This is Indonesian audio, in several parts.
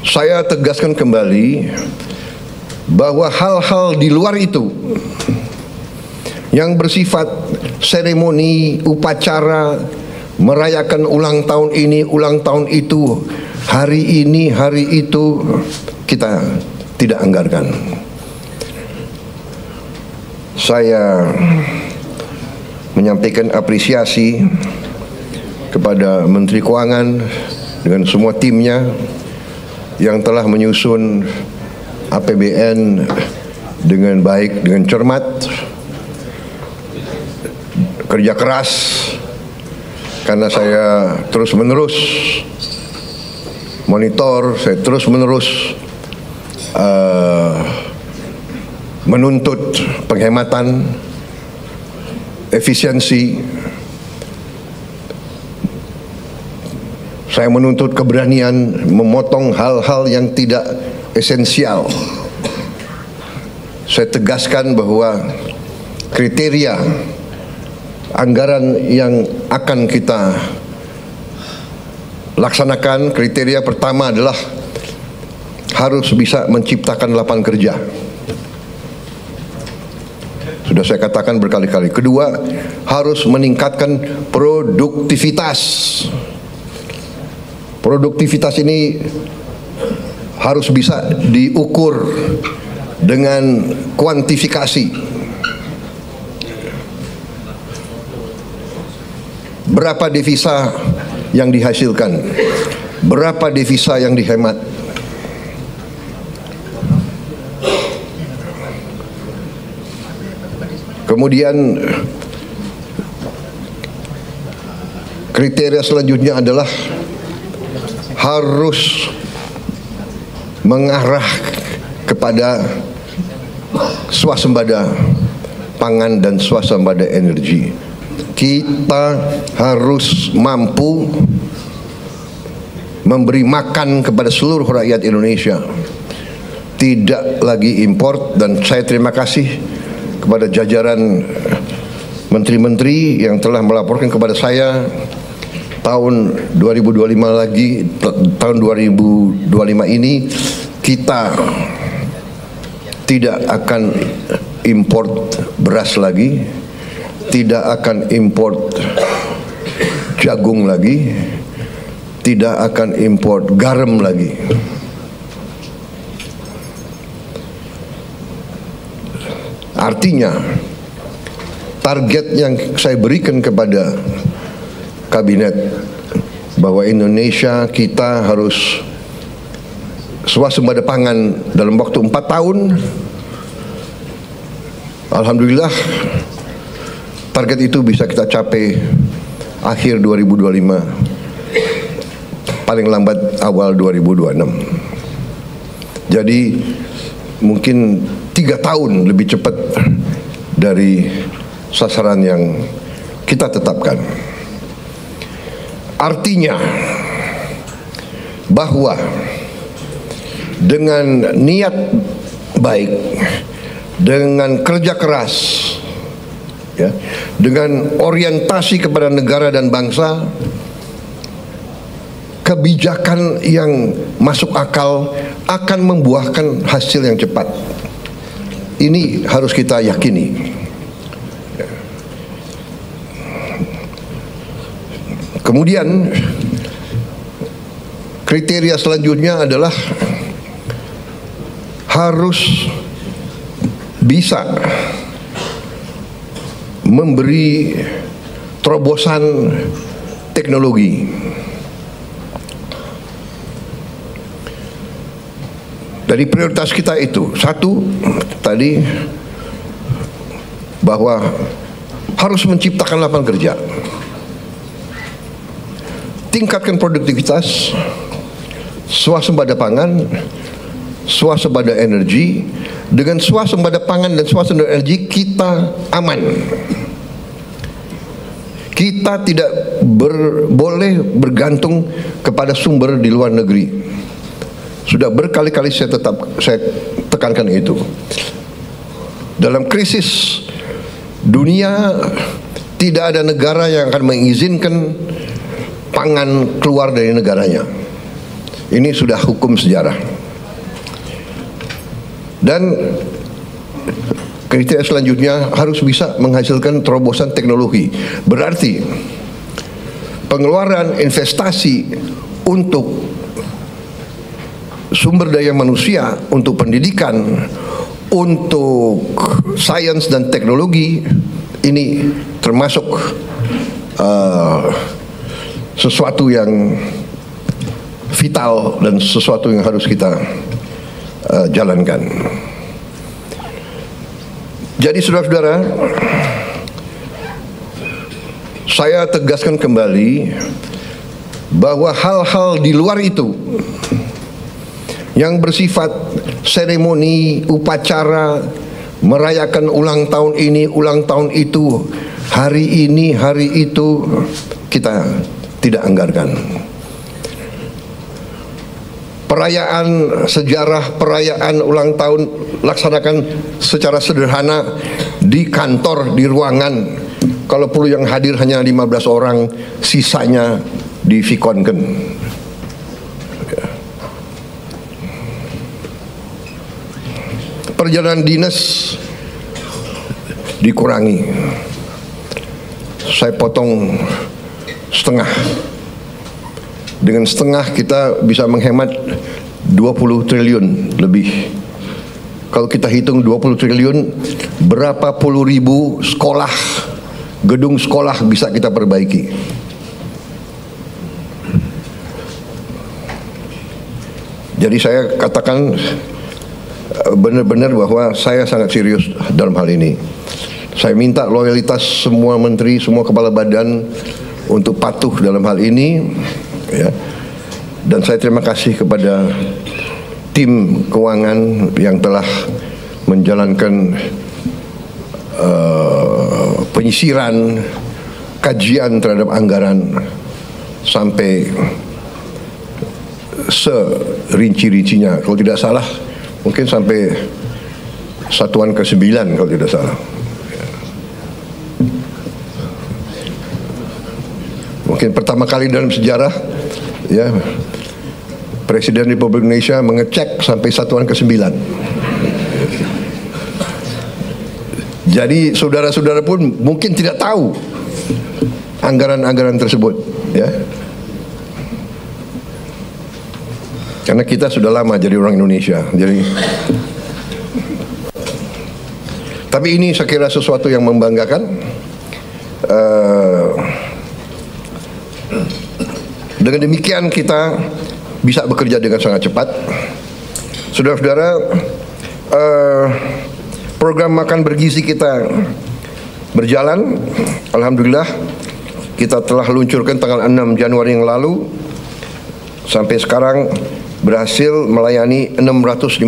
saya tegaskan kembali bahwa hal-hal di luar itu yang bersifat seremoni, upacara, merayakan ulang tahun ini, ulang tahun itu, hari ini, hari itu, kita tidak anggarkan. Saya menyampaikan apresiasi kepada Menteri Keuangan dengan semua timnya yang telah menyusun APBN dengan baik, dengan cermat, kerja keras, karena saya terus menerus monitor, saya terus menerus menuntut penghematan, efisiensi. Saya menuntut keberanian memotong hal-hal yang tidak esensial. Saya tegaskan bahwa kriteria anggaran yang akan kita laksanakan, kriteria pertama adalah harus bisa menciptakan lapangan kerja. Sudah saya katakan berkali-kali. Kedua, harus meningkatkan produktivitas. Produktivitas ini harus bisa diukur dengan kuantifikasi. Berapa devisa yang dihasilkan? Berapa devisa yang dihemat? Kemudian kriteria selanjutnya adalah harus mengarah kepada swasembada pangan dan swasembada energi. Kita harus mampu memberi makan kepada seluruh rakyat Indonesia, tidak lagi import. Dan saya terima kasih kepada jajaran menteri-menteri yang telah melaporkan kepada saya tahun 2025 lagi, tahun 2025 ini kita tidak akan import beras lagi, tidak akan import jagung lagi, tidak akan import garam lagi. Artinya target yang saya berikan kepada kabinet bahwa Indonesia kita harus swasembada pangan dalam waktu 4 tahun. Alhamdulillah target itu bisa kita capai akhir 2025, paling lambat awal 2026. Jadi mungkin 3 tahun lebih cepat dari sasaran yang kita tetapkan. Artinya bahwa dengan niat baik, dengan kerja keras, ya, dengan orientasi kepada negara dan bangsa, kebijakan yang masuk akal akan membuahkan hasil yang cepat. Ini harus kita yakini. Kemudian kriteria selanjutnya adalah harus bisa memberi terobosan teknologi. Dari prioritas kita itu, satu tadi bahwa harus menciptakan lapangan kerja. Tingkatkan produktivitas, swasembada pangan, swasembada energi. Dengan swasembada pangan dan swasembada energi kita aman. Kita tidak boleh bergantung kepada sumber di luar negeri. Sudah berkali-kali saya tekankan itu. Dalam krisis dunia tidak ada negara yang akan mengizinkan pangan keluar dari negaranya. Ini sudah hukum sejarah. Dan kriteria selanjutnya harus bisa menghasilkan terobosan teknologi. Berarti pengeluaran investasi untuk sumber daya manusia, untuk pendidikan, untuk sains dan teknologi ini termasuk sesuatu yang vital dan sesuatu yang harus kita jalankan. Jadi saudara-saudara, saya tegaskan kembali bahwa hal-hal di luar itu yang bersifat seremoni, upacara, merayakan ulang tahun ini, ulang tahun itu, hari ini, hari itu, kita tidak anggarkan. Perayaan sejarah, perayaan ulang tahun laksanakan secara sederhana di kantor, di ruangan. Kalau perlu yang hadir hanya 15 orang, sisanya divikonkan. Perjalanan dinas dikurangi. Saya potong setengah. Dengan setengah kita bisa menghemat 20 triliun lebih. Kalau kita hitung 20 triliun, berapa puluh ribu sekolah, gedung sekolah bisa kita perbaiki. Jadi saya katakan benar-benar bahwa saya sangat serius dalam hal ini. Saya minta loyalitas semua menteri, semua kepala badan untuk patuh dalam hal ini, ya. Dan saya terima kasih kepada tim keuangan yang telah menjalankan penyisiran, kajian terhadap anggaran sampai serinci-rincinya. Kalau tidak salah, mungkin sampai satuan ke-9 kalau tidak salah. Mungkin pertama kali dalam sejarah, ya, Presiden Republik Indonesia mengecek sampai satuan ke-9. Jadi saudara-saudara pun mungkin tidak tahu anggaran-anggaran tersebut, ya. Karena kita sudah lama jadi orang Indonesia. Jadi, tapi ini saya kira sesuatu yang membanggakan. Dengan demikian kita bisa bekerja dengan sangat cepat. Saudara-saudara, program makan bergizi kita berjalan. Alhamdulillah, kita telah luncurkan tanggal 6 Januari yang lalu. Sampai sekarang berhasil melayani 650.000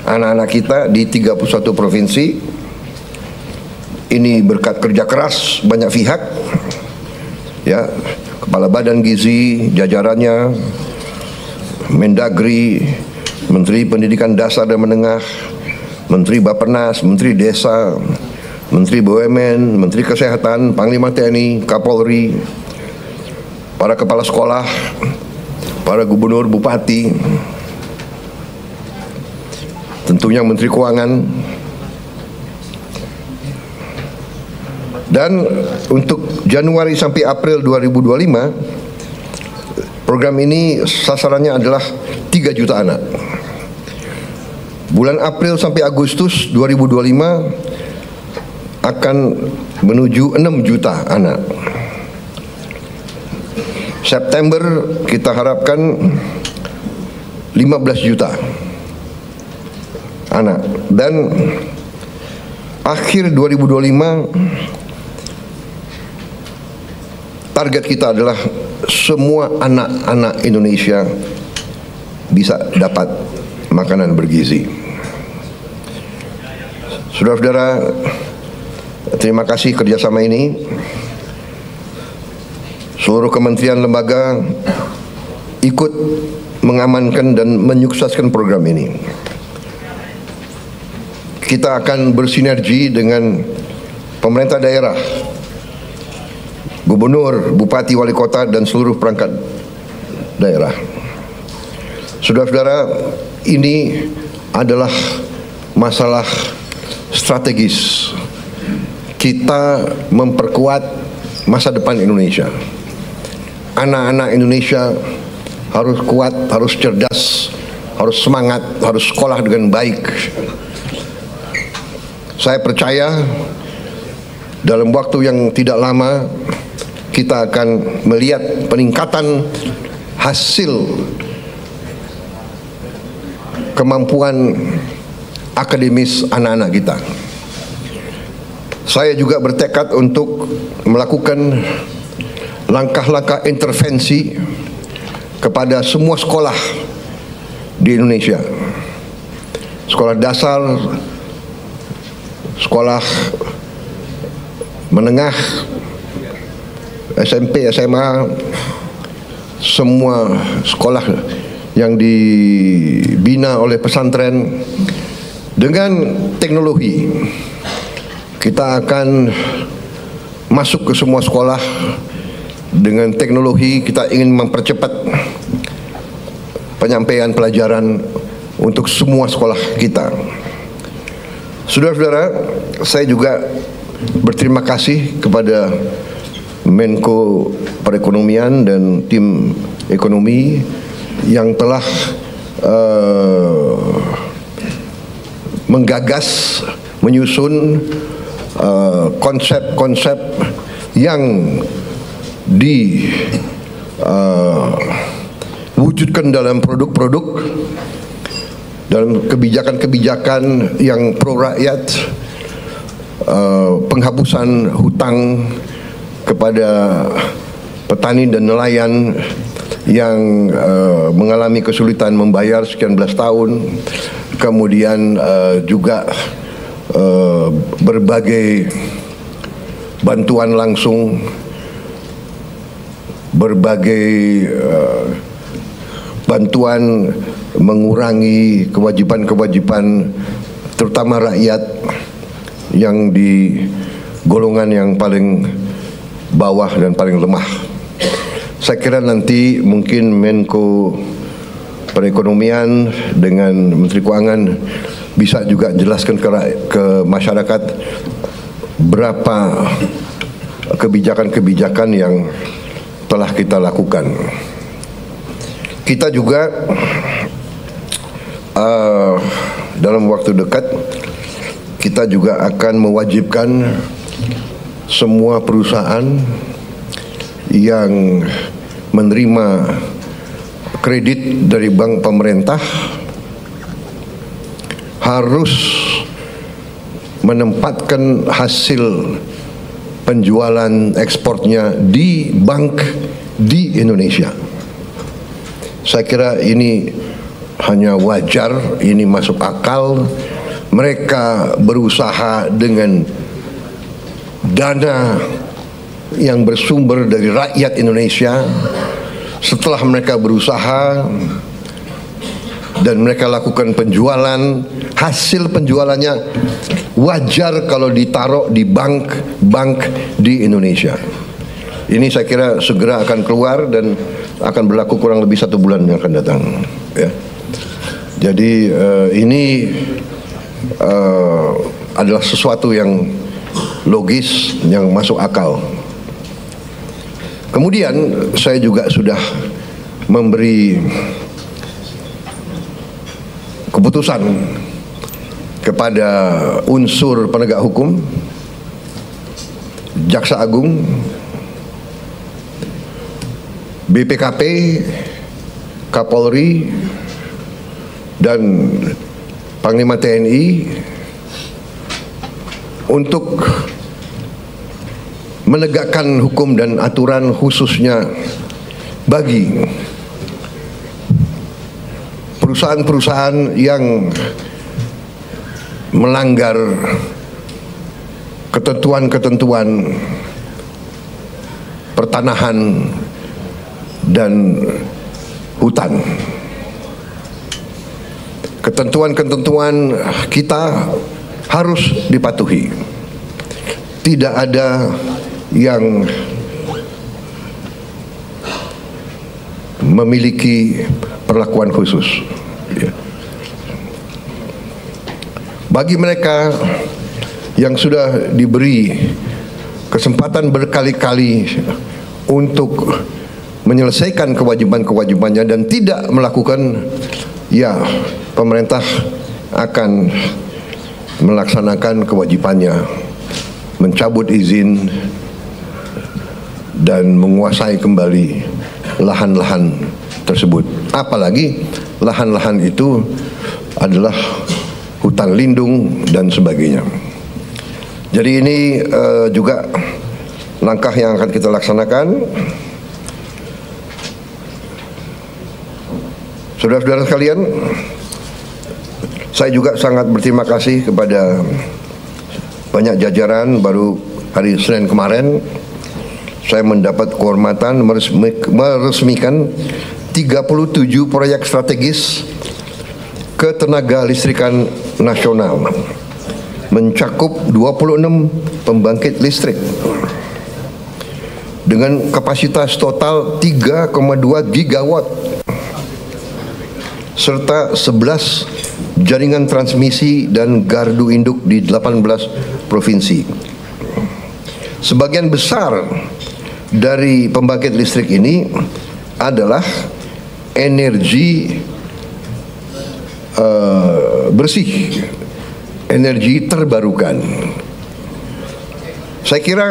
anak-anak kita di 31 provinsi. Ini berkat kerja keras banyak pihak, ya, Kepala Badan Gizi, jajarannya, Mendagri, Menteri Pendidikan Dasar dan Menengah, Menteri Bappenas, Menteri Desa, Menteri BUMN, Menteri Kesehatan, Panglima TNI, Kapolri, para kepala sekolah, para gubernur, bupati, tentunya Menteri Keuangan. Dan untuk Januari sampai April 2025, program ini sasarannya adalah 3 juta anak. Bulan April sampai Agustus 2025 akan menuju 6 juta anak. September kita harapkan 15 juta anak. Dan akhir 2025 target kita adalah semua anak-anak Indonesia bisa dapat makanan bergizi. Saudara-saudara, terima kasih kerjasama ini. Seluruh kementerian lembaga ikut mengamankan dan menyukseskan program ini. Kita akan bersinergi dengan pemerintah daerah, gubernur, bupati, wali kota, dan seluruh perangkat daerah. Saudara-saudara, ini adalah masalah strategis. Kita memperkuat masa depan Indonesia. Anak-anak Indonesia harus kuat, harus cerdas, harus semangat, harus sekolah dengan baik. Saya percaya dalam waktu yang tidak lama kita akan melihat peningkatan hasil kemampuan akademis anak-anak kita. Saya juga bertekad untuk melakukan langkah-langkah intervensi kepada semua sekolah di Indonesia. Sekolah dasar, sekolah menengah, SMP, SMA, semua sekolah yang dibina oleh pesantren dengan teknologi. Kita akan masuk ke semua sekolah dengan teknologi. Kita ingin mempercepat penyampaian pelajaran untuk semua sekolah kita. Saudara-saudara, saya juga berterima kasih kepada Menko Perekonomian dan tim ekonomi yang telah menggagas, menyusun konsep-konsep yang diwujudkan dalam produk-produk, dalam kebijakan-kebijakan yang pro rakyat, penghapusan hutang kepada petani dan nelayan yang mengalami kesulitan membayar sekian belas tahun, kemudian juga berbagai bantuan langsung, berbagai bantuan mengurangi kewajiban-kewajiban terutama rakyat yang di golongan yang paling bawah dan paling lemah. Saya kira nanti mungkin Menko Perekonomian dengan Menteri Keuangan bisa juga jelaskan ke masyarakat berapa kebijakan-kebijakan yang telah kita lakukan. Kita juga dalam waktu dekat kita juga akan mewajibkan semua perusahaan yang menerima kredit dari bank pemerintah harus menempatkan hasil penjualan ekspornya di bank di Indonesia. Saya kira ini hanya wajar, ini masuk akal. Mereka berusaha dengan dana yang bersumber dari rakyat Indonesia. Setelah mereka berusaha dan mereka lakukan penjualan, hasil penjualannya wajar kalau ditaruh di bank di Indonesia. Ini saya kira segera akan keluar dan akan berlaku kurang lebih 1 bulan yang akan datang. Ya. Jadi ini adalah sesuatu yang logis, yang masuk akal. Kemudian saya juga sudah memberi keputusan kepada unsur penegak hukum, Jaksa Agung, BPKP, Kapolri, dan Panglima TNI untuk menegakkan hukum dan aturan khususnya bagi perusahaan-perusahaan yang melanggar ketentuan-ketentuan pertanahan dan hutan. Ketentuan-ketentuan kita harus dipatuhi. Tidak ada yang memiliki perlakuan khusus. Ya. Bagi mereka yang sudah diberi kesempatan berkali-kali untuk menyelesaikan kewajiban-kewajibannya dan tidak melakukan, ya pemerintah akan melaksanakan kewajibannya, mencabut izin dan menguasai kembali lahan-lahan tersebut. Apalagi lahan-lahan itu adalah hutan lindung dan sebagainya. Jadi ini juga langkah yang akan kita laksanakan. Saudara-saudara sekalian, saya juga sangat berterima kasih kepada banyak jajaran. Baru hari Senin kemarin saya mendapat kehormatan meresmikan 37 proyek strategis ketenaga listrikan nasional, mencakup 26 pembangkit listrik dengan kapasitas total 3,2 gigawatt serta 11 jaringan transmisi dan gardu induk di 18 provinsi. Sebagian besar dari pembangkit listrik ini adalah energi bersih, energi terbarukan. Saya kira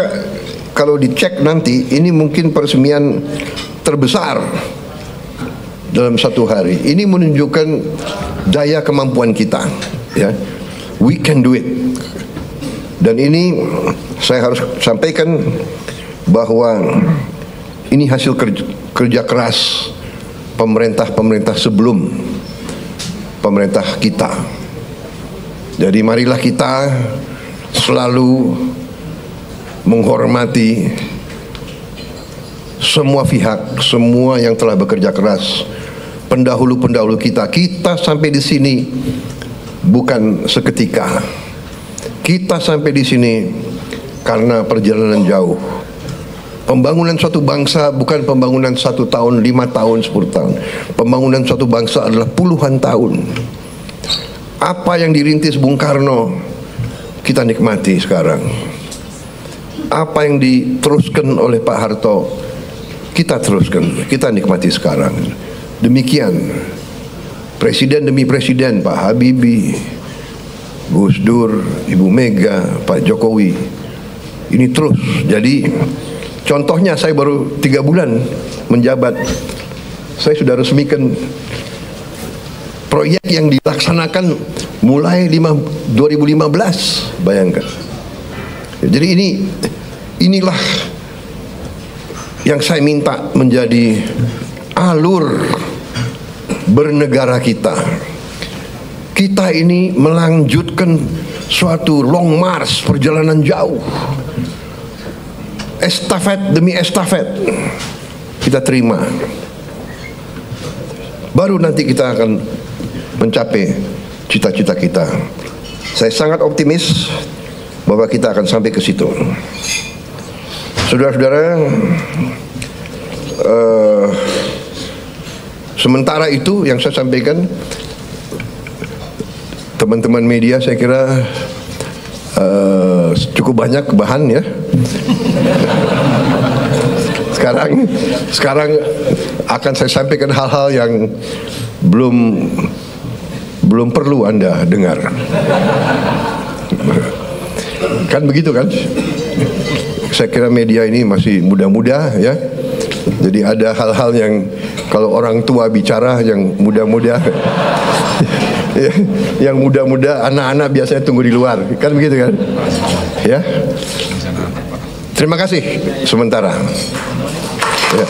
kalau dicek nanti, ini mungkin peresmian terbesar dalam satu hari. Ini menunjukkan daya kemampuan kita, ya. We can do it. Dan ini saya harus sampaikan bahwa ini hasil kerja keras pemerintah-pemerintah sebelum pemerintah kita. Jadi marilah kita selalu menghormati semua pihak, semua yang telah bekerja keras, pendahulu-pendahulu kita. Kita sampai di sini bukan seketika. Kita sampai di sini karena perjalanan jauh. Pembangunan suatu bangsa bukan pembangunan 1 tahun, 5 tahun, 10 tahun. Pembangunan suatu bangsa adalah puluhan tahun. Apa yang dirintis Bung Karno kita nikmati sekarang. Apa yang diteruskan oleh Pak Harto kita teruskan, kita nikmati sekarang. Demikian presiden demi presiden, Pak Habibie, Gus Dur, Ibu Mega, Pak Jokowi, ini terus. Jadi contohnya saya baru 3 bulan menjabat, saya sudah resmikan proyek yang dilaksanakan mulai 2015, bayangkan. Jadi inilah yang saya minta menjadi alur bernegara kita. Kita ini melanjutkan suatu long march, perjalanan jauh, estafet demi estafet kita terima. Baru nanti kita akan mencapai cita-cita kita. Saya sangat optimis bahwa kita akan sampai ke situ. Saudara-saudara, sementara itu yang saya sampaikan, teman-teman media saya kira cukup banyak bahan, ya. Sekarang akan saya sampaikan hal-hal yang belum perlu Anda dengar. Kan begitu kan? Saya kira media ini masih muda-muda, ya. Jadi ada hal-hal yang kalau orang tua bicara yang muda-muda yang muda-muda, anak-anak biasanya tunggu di luar. Kan begitu kan? Ya. Terima kasih sementara. Ya.